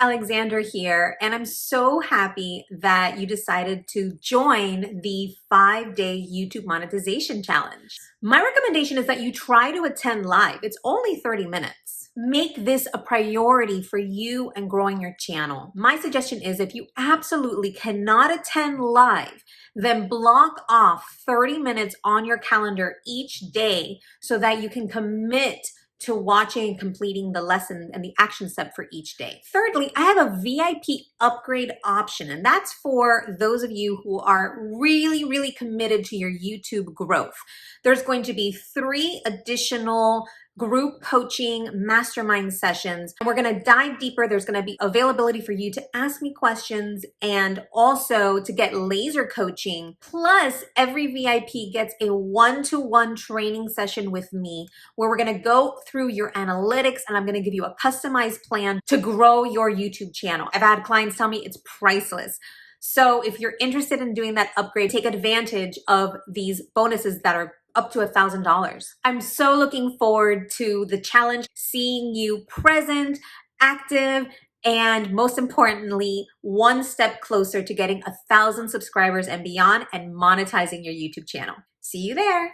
Alexander here, and I'm so happy that you decided to join the 5-day YouTube monetization challenge. My recommendation is that you try to attend live. It's only 30 minutes. Make this a priority for you and growing your channel. My suggestion is if you absolutely cannot attend live, then block off 30 minutes on your calendar each day so that you can commit to watching and completing the lesson and the action step for each day. Thirdly, I have a VIP upgrade option, and that's for those of you who are really committed to your YouTube growth. There's going to be 3 additional group coaching mastermind sessions. We're going to dive deeper. There's going to be availability for you to ask me questions and also to get laser coaching. Plus, every VIP gets a one-to-one training session with me where we're going to go through your analytics and I'm going to give you a customized plan to grow your YouTube channel. I've had clients tell me it's priceless. So if you're interested in doing that upgrade, take advantage of these bonuses that are up to $1,000. I'm so looking forward to the challenge, seeing you present, active, and most importantly, one step closer to getting 1,000 subscribers and beyond and monetizing your YouTube channel. See you there.